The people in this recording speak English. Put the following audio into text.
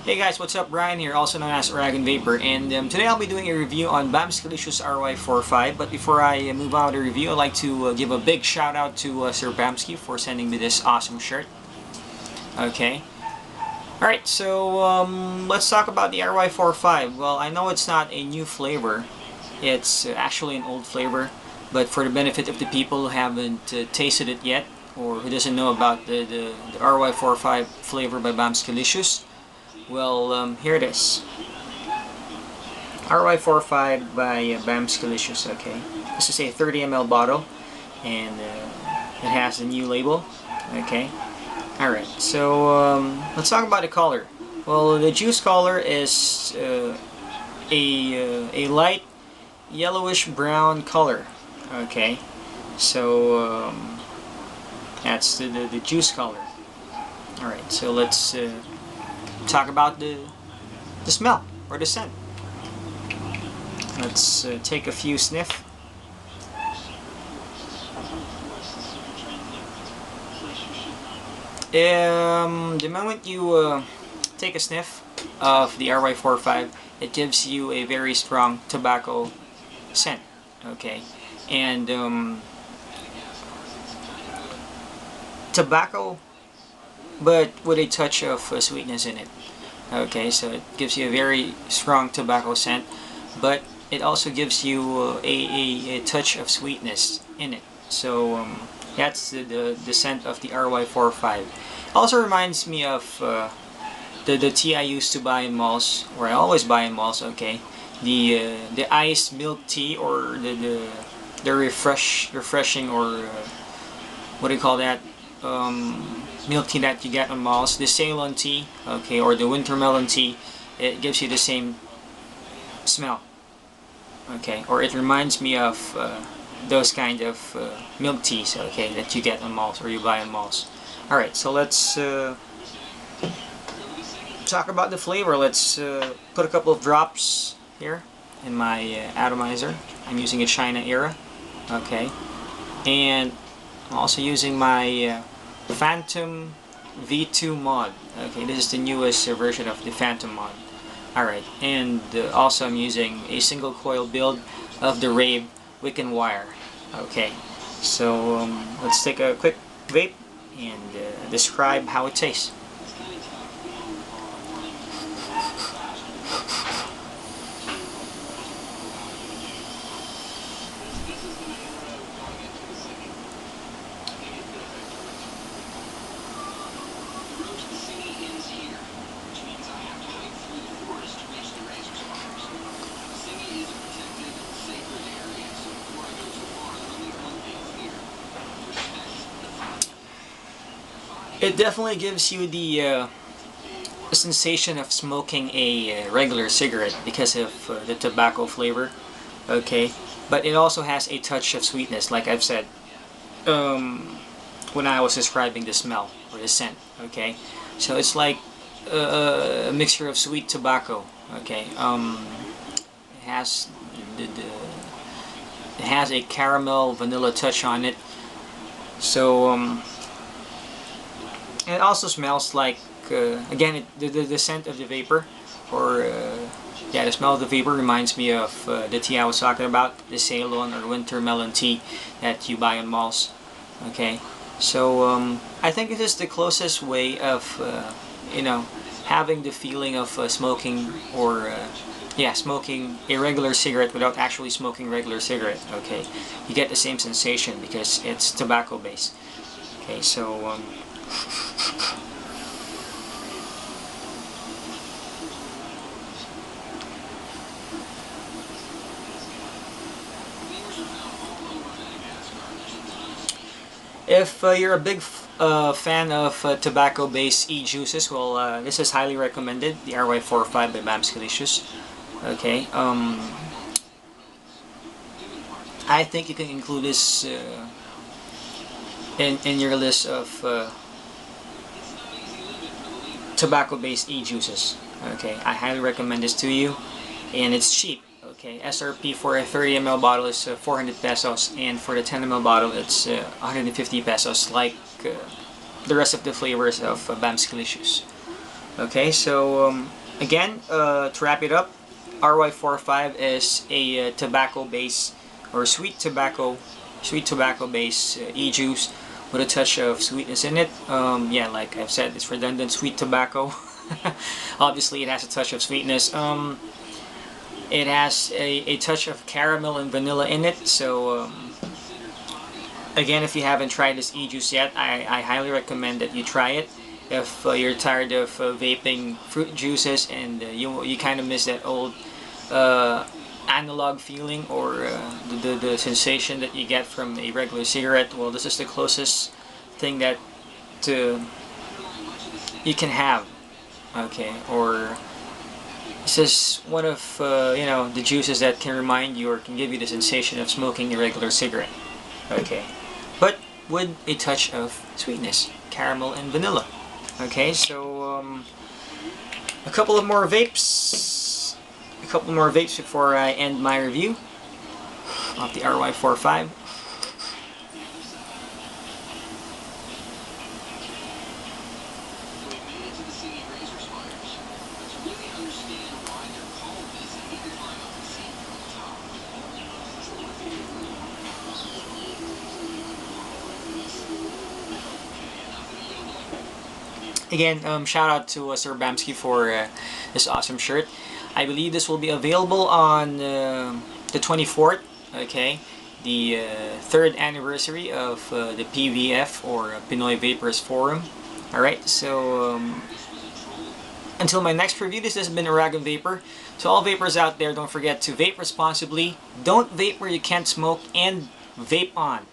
Hey guys, what's up? Brian here, also known as Uragon Vapor, and today I'll be doing a review on Bamskilicious RY45. But before I move on to the review, I'd like to give a big shout out to Sir Bamski for sending me this awesome shirt. Okay. Alright, so let's talk about the RY45. Well, I know it's not a new flavor. It's actually an old flavor, but for the benefit of the people who haven't tasted it yet, or who doesn't know about the RY45 flavor by Bamskilicious, well, here it is. RY45 by Bamskilicious, okay. This is a 30 ml bottle, and it has the new label, okay. Alright, so let's talk about the color. Well, the juice color is a light yellowish brown color, okay. So that's the juice color. Alright, so let's talk about the smell or the scent. Let's take a few sniff. The moment you take a sniff of the RY45, it gives you a very strong tobacco scent, okay, and tobacco, but with a touch of sweetness in it. Okay, so it gives you a very strong tobacco scent, but it also gives you a touch of sweetness in it. So that's the scent of the RY45. Also reminds me of the tea I used to buy in malls, or I always buy in malls. Okay, the iced milk tea, or the refreshing, or what do you call that? Milk tea that you get in malls, the Ceylon tea, okay, or the winter melon tea. It gives you the same smell, okay, or it reminds me of those kind of milk teas, okay, that you get in malls or you buy in malls. Alright, so let's talk about the flavor. Let's put a couple of drops here in my atomizer. I'm using a China Era, okay, and I'm also using my Phantom V2 mod. Okay, this is the newest version of the Phantom mod. Alright, and also I'm using a single coil build of the Rave wick and wire. Okay, so let's take a quick vape and describe how it tastes. It definitely gives you the sensation of smoking a regular cigarette because of the tobacco flavor, okay, but it also has a touch of sweetness, like I've said when I was describing the smell or the scent, okay. So it's like a mixture of sweet tobacco, okay. It has it has a caramel vanilla touch on it, so and it also smells like, again, the scent of the vapor, or yeah, the smell of the vapor reminds me of the tea I was talking about, the Ceylon or winter melon tea that you buy in malls. Okay, so I think it is the closest way of you know, having the feeling of smoking, or yeah, smoking a regular cigarette without actually smoking regular cigarette. Okay, you get the same sensation because it's tobacco based. Okay, so if you're a big fan of tobacco-based e-juices, well, this is highly recommended, the RY45 by Bamskilicious. Okay, I think you can include this in your list of tobacco-based e-juices. Okay, I highly recommend this to you, and it's cheap. Okay, SRP for a 30 ml bottle is 400 pesos, and for the 10 ml bottle it's 150 pesos, like the rest of the flavors of Bamskilicious. Okay, so again, to wrap it up, RY45 is a tobacco base or sweet tobacco base e-juice with a touch of sweetness in it. Yeah, like I've said, it's redundant sweet tobacco. Obviously, it has a touch of sweetness. It has a touch of caramel and vanilla in it. So again, if you haven't tried this e-juice yet, I highly recommend that you try it. If you're tired of vaping fruit juices and you kind of miss that old uh, analog feeling or the sensation that you get from a regular cigarette, well, this is the closest thing that you can have. Okay, or this is one of the juices that can remind you or can give you the sensation of smoking a regular cigarette. Okay, but with a touch of sweetness, caramel and vanilla. Okay, so a couple more vapes before I end my review of the RY45. Again, shout out to Sir Bamsky for this awesome shirt. I believe this will be available on the 24th, okay? The third anniversary of the PVF or Pinoy Vapors Forum. Alright, so until my next review, this has been Uragon Vapor. To all vapors out there, don't forget to vape responsibly, don't vape where you can't smoke, and vape on.